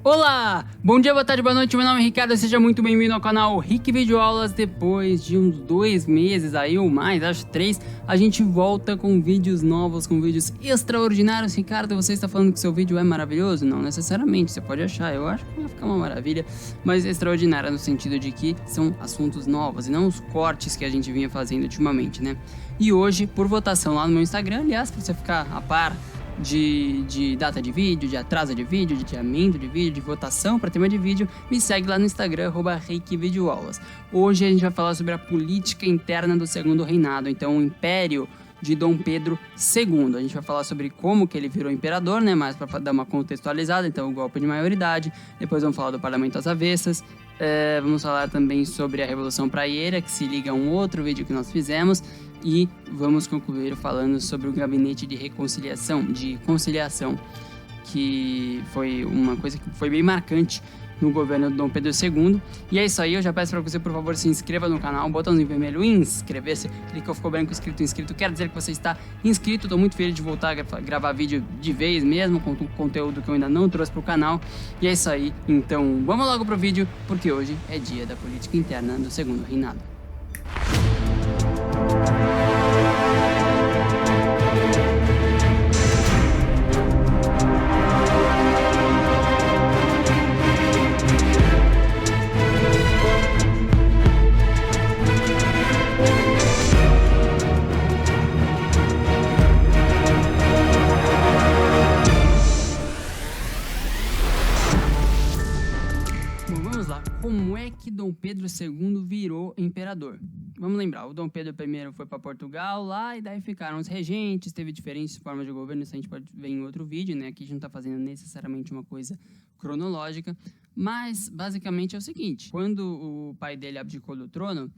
Olá! Bom dia, boa tarde, boa noite, meu nome é Ricardo, seja muito bem-vindo ao canal Rick Videoaulas. Depois de uns 2 meses aí, ou mais, acho 3, a gente volta com vídeos novos, com vídeos extraordinários. Ricardo, você está falando que seu vídeo é maravilhoso? Não necessariamente, você pode achar, eu acho que vai ficar uma maravilha, mas extraordinária no sentido de que são assuntos novos e não os cortes que a gente vinha fazendo ultimamente, né? E hoje, por votação lá no meu Instagram, aliás, para você ficar a par de data de vídeo, de atraso de vídeo, de adiamento de vídeo, de votação para tema de vídeo, me segue lá no Instagram, @RickVideoaulas. Hoje a gente vai falar sobre a política interna do Segundo Reinado, então o Império de Dom Pedro II. A gente vai falar sobre como que ele virou imperador, né, mais para dar uma contextualizada, então o golpe de maioridade, depois vamos falar do parlamento às avessas, vamos falar também sobre a Revolução Praieira, que se liga a um outro vídeo que nós fizemos, e vamos concluir falando sobre o gabinete de conciliação, que foi uma coisa que foi bem marcante no governo de Dom Pedro II. E é isso aí, eu já peço para você, por favor, se inscreva no canal, botãozinho vermelho, inscrever-se, clicou, ficou branco, inscrito, quer dizer que você está inscrito. Estou muito feliz de voltar a gravar vídeo de vez mesmo, com conteúdo que eu ainda não trouxe para o canal. E é isso aí, então vamos logo pro vídeo, porque hoje é dia da política interna do Segundo Reinado. Como é que Dom Pedro II virou imperador? Vamos lembrar, o Dom Pedro I foi para Portugal lá e daí ficaram os regentes, teve diferentes formas de governo, isso a gente pode ver em outro vídeo, né? Aqui a gente não está fazendo necessariamente uma coisa cronológica, mas basicamente é o seguinte, quando o pai dele abdicou do trono,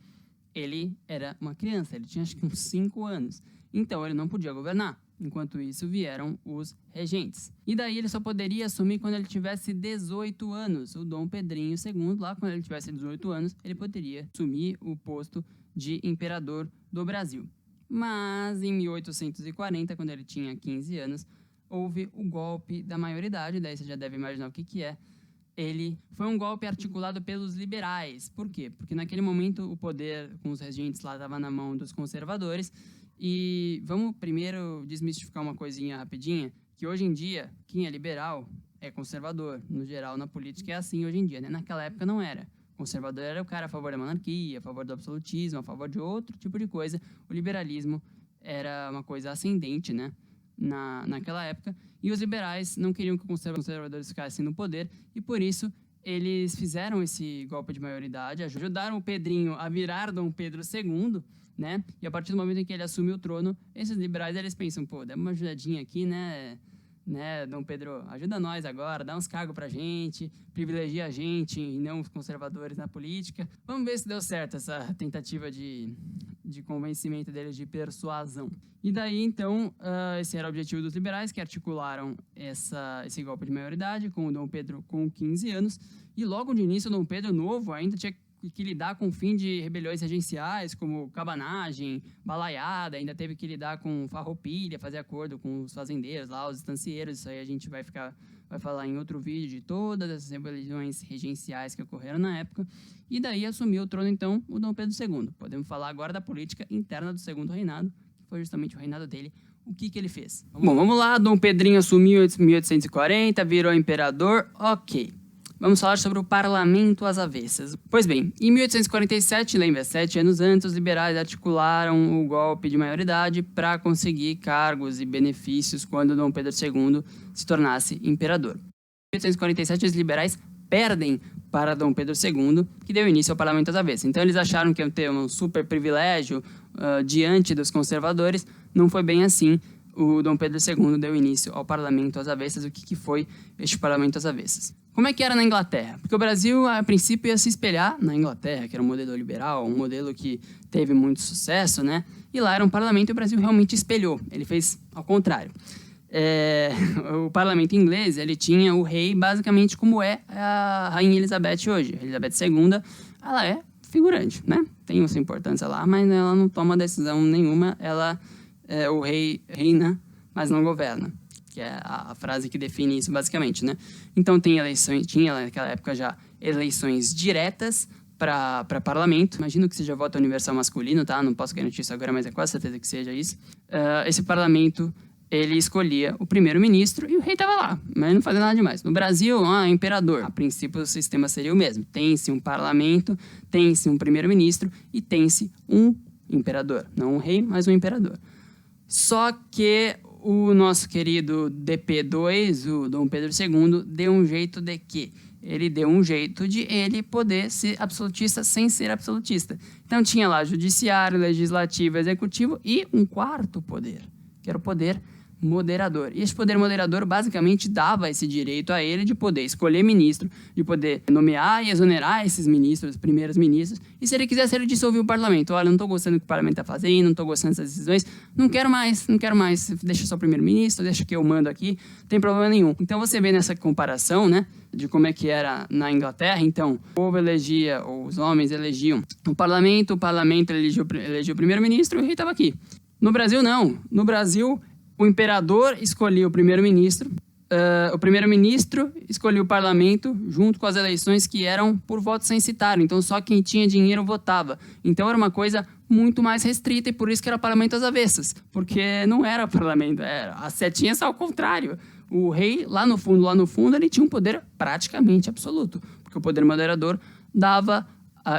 ele era uma criança, ele tinha acho que uns 5 anos, então ele não podia governar. Enquanto isso, vieram os regentes. E daí ele só poderia assumir quando ele tivesse 18 anos. O Dom Pedrinho II, lá quando ele tivesse 18 anos, ele poderia assumir o posto de imperador do Brasil. Mas em 1840, quando ele tinha 15 anos, houve o golpe da maioridade. Daí você já deve imaginar o que é. Ele foi um golpe articulado pelos liberais. Por quê? Porque naquele momento o poder com os regentes lá estava na mão dos conservadores. E vamos primeiro desmistificar uma coisinha rapidinha, que hoje em dia, quem é liberal é conservador. No geral, na política é assim hoje em dia, né? Naquela época não era. Conservador era o cara a favor da monarquia, a favor do absolutismo, a favor de outro tipo de coisa. O liberalismo era uma coisa ascendente, né? Naquela época. E os liberais não queriam que os conservadores ficassem no poder, e por isso eles fizeram esse golpe de maioridade, ajudaram o Pedrinho a virar Dom Pedro II, né? E a partir do momento em que ele assumiu o trono, esses liberais eles pensam, pô, dá uma ajudadinha aqui, né, Dom Pedro, ajuda nós agora, dá uns cargos pra gente, privilegia a gente e não os conservadores na política. Vamos ver se deu certo essa tentativa de convencimento deles, de persuasão. E daí, então, esse era o objetivo dos liberais, que articularam esse golpe de maioridade com o Dom Pedro com 15 anos. E logo de início, o Dom Pedro novo ainda tinha que lidar com o fim de rebeliões regenciais, como cabanagem, balaiada, ainda teve que lidar com farroupilha, fazer acordo com os fazendeiros lá, os estancieiros. Isso aí a gente vai falar em outro vídeo de todas essas rebeliões regenciais que ocorreram na época. E daí assumiu o trono, então, o Dom Pedro II. Podemos falar agora da política interna do Segundo Reinado, que foi justamente o reinado dele. O que ele fez? Vamos lá, Dom Pedrinho assumiu em 1840, virou imperador, ok. Vamos falar sobre o parlamento às avessas. Pois bem, em 1847, lembra, 7 anos antes, os liberais articularam o golpe de maioridade para conseguir cargos e benefícios quando Dom Pedro II se tornasse imperador. Em 1847, os liberais perdem para Dom Pedro II, que deu início ao parlamento às avessas. Então eles acharam que iam ter um super privilégio diante dos conservadores. Não foi bem assim. O Dom Pedro II deu início ao parlamento às avessas. O que foi este parlamento às avessas? Como é que era na Inglaterra? Porque o Brasil, a princípio, ia se espelhar na Inglaterra, que era um modelo liberal, um modelo que teve muito sucesso, né? E lá era um parlamento e o Brasil realmente espelhou. Ele fez ao contrário. O parlamento inglês, ele tinha o rei basicamente como é a rainha Elizabeth hoje. A Elizabeth II, ela é figurante, né? Tem sua importância lá, mas ela não toma decisão nenhuma. O rei reina, mas não governa. que é a frase que define isso basicamente, né? Então tinha naquela época já eleições diretas para parlamento. Imagino que seja voto universal masculino, tá? Não posso garantir isso agora, mas é quase certeza que seja isso. Esse parlamento, ele escolhia o primeiro-ministro e o rei estava lá, mas não fazia nada demais. No Brasil, imperador. A princípio, o sistema seria o mesmo. Tem-se um parlamento, tem-se um primeiro-ministro e tem-se um imperador. Não um rei, mas um imperador. Só que o nosso querido DP2, o Dom Pedro II, deu um jeito de quê? Ele deu um jeito de ele poder ser absolutista sem ser absolutista. Então tinha lá judiciário, legislativo, executivo e um quarto poder, que era o poder moderador. E esse poder moderador basicamente dava esse direito a ele de poder escolher ministro, de poder nomear e exonerar esses ministros, os primeiros ministros, e se ele quisesse, ele dissolvia o parlamento. Olha, não estou gostando do que o parlamento está fazendo, não estou gostando dessas decisões, não quero mais, deixa só o primeiro-ministro, deixa que eu mando aqui, não tem problema nenhum. Então você vê nessa comparação, né, de como é que era na Inglaterra. Então, o povo elegia, ou os homens elegiam o parlamento elegia o primeiro-ministro e o rei estava aqui. No Brasil, não. No Brasil, o imperador escolhia o primeiro-ministro, o primeiro-ministro escolhia o parlamento junto com as eleições que eram por voto censitário. Então, só quem tinha dinheiro votava. Então, era uma coisa muito mais restrita e por isso que era parlamento às avessas. Porque não era parlamento, a setinha só ao contrário. O rei, lá no fundo, ele tinha um poder praticamente absoluto. Porque o poder moderador dava...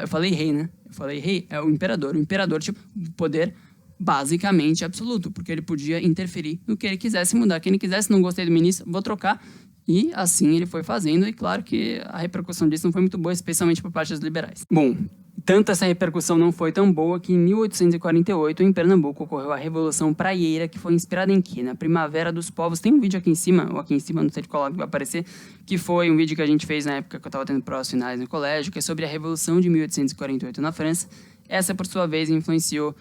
eu falei rei, né? Eu falei rei, é o imperador. O imperador tinha poder basicamente absoluto, porque ele podia interferir no que ele quisesse, mudar quem ele quisesse. Não gostei do ministro, vou trocar. E assim ele foi fazendo, e claro que a repercussão disso não foi muito boa, especialmente por parte dos liberais. Bom, tanto essa repercussão não foi tão boa que em 1848, em Pernambuco, ocorreu a Revolução Praieira, que foi inspirada em quê? Na Primavera dos Povos. Tem um vídeo aqui em cima, não sei de qual lado que vai aparecer, que foi um vídeo que a gente fez na época que eu estava tendo provas finais no colégio, que é sobre a Revolução de 1848 na França. Essa, por sua vez, influenciou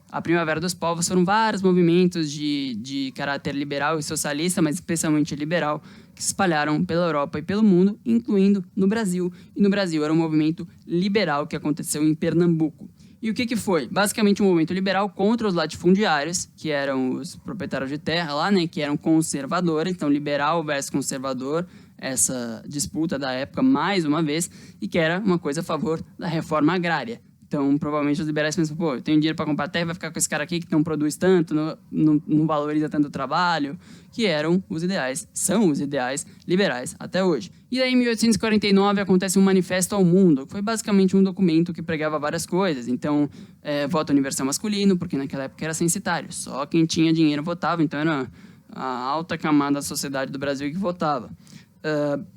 a Primavera dos Povos. Foram vários movimentos de caráter liberal e socialista, mas especialmente liberal, que se espalharam pela Europa e pelo mundo, incluindo no Brasil. E no Brasil era um movimento liberal que aconteceu em Pernambuco. E o que foi? Basicamente um movimento liberal contra os latifundiários, que eram os proprietários de terra lá, né, que eram conservadores. Então, liberal versus conservador, essa disputa da época, mais uma vez, e que era uma coisa a favor da reforma agrária. Então, provavelmente os liberais pensam, eu tenho dinheiro para comprar terra, vai ficar com esse cara aqui que não produz tanto, não valoriza tanto o trabalho, que eram os ideais, são os ideais liberais até hoje. E aí, em 1849, acontece um Manifesto ao Mundo, que foi basicamente um documento que pregava várias coisas. Então, voto universal masculino, porque naquela época era censitário, só quem tinha dinheiro votava, então era a alta camada da sociedade do Brasil que votava.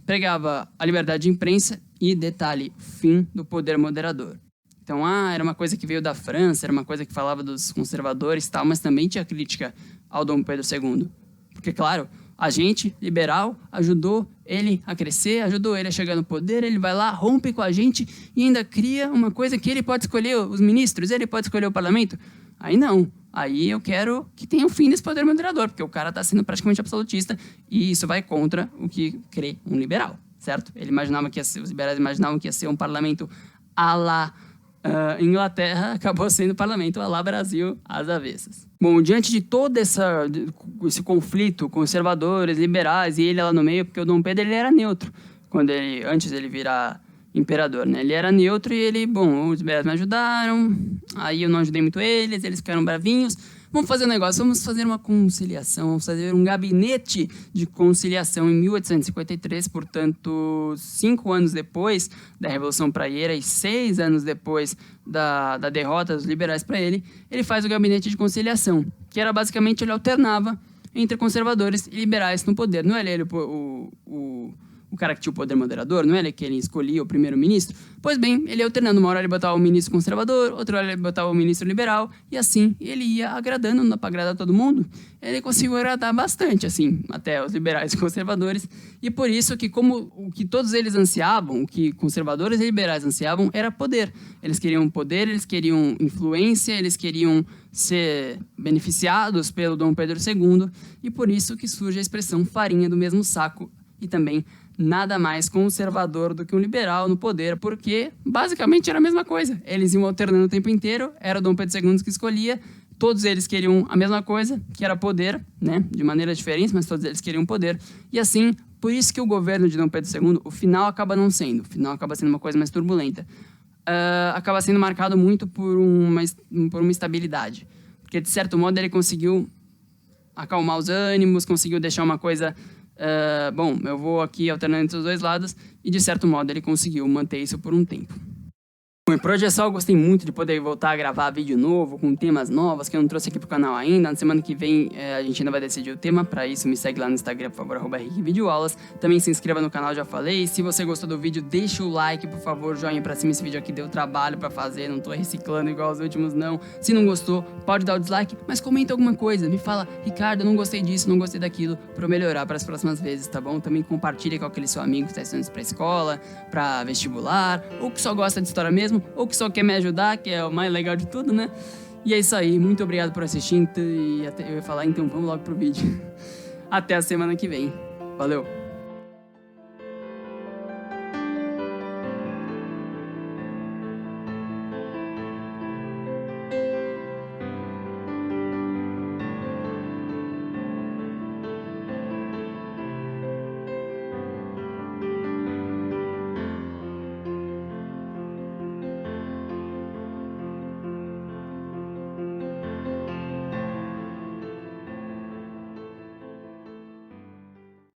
Pregava a liberdade de imprensa e, detalhe, fim do poder moderador. Então, era uma coisa que veio da França, era uma coisa que falava dos conservadores e tal, mas também tinha crítica ao Dom Pedro II. Porque, claro, a gente, liberal, ajudou ele a crescer, ajudou ele a chegar no poder, ele vai lá, rompe com a gente e ainda cria uma coisa que ele pode escolher os ministros, ele pode escolher o parlamento. Aí não. Aí eu quero que tenha o fim desse poder moderador, porque o cara está sendo praticamente absolutista e isso vai contra o que crê um liberal, certo? Os liberais imaginavam que ia ser um parlamento à la Inglaterra, acabou sendo parlamento à la Brasil, às avessas. Bom, diante de todo esse conflito, conservadores, liberais, e ele lá no meio, porque o Dom Pedro ele era neutro, antes ele virar imperador, né? Ele era neutro e os liberais me ajudaram, aí eu não ajudei muito eles ficaram bravinhos. Vamos fazer um negócio, vamos fazer uma conciliação, vamos fazer um gabinete de conciliação em 1853, portanto, 5 anos depois da Revolução Praieira e 6 anos depois da derrota dos liberais para ele faz o gabinete de conciliação, que era basicamente, ele alternava entre conservadores e liberais no poder. Não era ele o cara que tinha o poder moderador, não era que ele escolhia o primeiro-ministro? Pois bem, ele ia alternando. Uma hora ele botava o ministro conservador, outra hora ele botava o ministro liberal, e assim ele ia agradando. Não dá para agradar todo mundo. Ele conseguiu agradar bastante, assim, até os liberais e conservadores. E por isso que, como o que todos eles ansiavam, o que conservadores e liberais ansiavam, era poder. Eles queriam poder, eles queriam influência, eles queriam ser beneficiados pelo Dom Pedro II, e por isso que surge a expressão farinha do mesmo saco, e também nada mais conservador do que um liberal no poder, porque basicamente era a mesma coisa. Eles iam alternando o tempo inteiro, era o Dom Pedro II que escolhia, todos eles queriam a mesma coisa, que era poder, né? De maneiras diferentes, mas todos eles queriam poder. E assim, por isso que o governo de Dom Pedro II, o final acaba não sendo. O final acaba sendo uma coisa mais turbulenta. Acaba sendo marcado muito por uma estabilidade. Porque, de certo modo, ele conseguiu acalmar os ânimos, conseguiu deixar uma coisa... bom, eu vou aqui alternando entre os dois lados, e, de certo modo, ele conseguiu manter isso por um tempo. Bom, e por hoje é só, eu gostei muito de poder voltar a gravar vídeo novo, com temas novos, que eu não trouxe aqui pro canal ainda. Na semana que vem a gente ainda vai decidir o tema, pra isso me segue lá no Instagram, por favor, @HenriqueVideoaulas. Também se inscreva no canal, já falei. Se você gostou do vídeo, deixa o like, por favor, joinha pra cima. Esse vídeo aqui deu trabalho pra fazer, não tô reciclando igual os últimos, não. Se não gostou, pode dar o dislike, mas comenta alguma coisa, me fala, Ricardo, eu não gostei disso, não gostei daquilo, pra eu melhorar para as próximas vezes, tá bom? Também compartilha com aquele seu amigo que tá estudando pra escola, pra vestibular, ou que só gosta de história mesmo, ou que só quer me ajudar, que é o mais legal de tudo, né? E é isso aí, muito obrigado por assistir, eu ia falar, então vamos logo pro vídeo. Até a semana que vem. Valeu!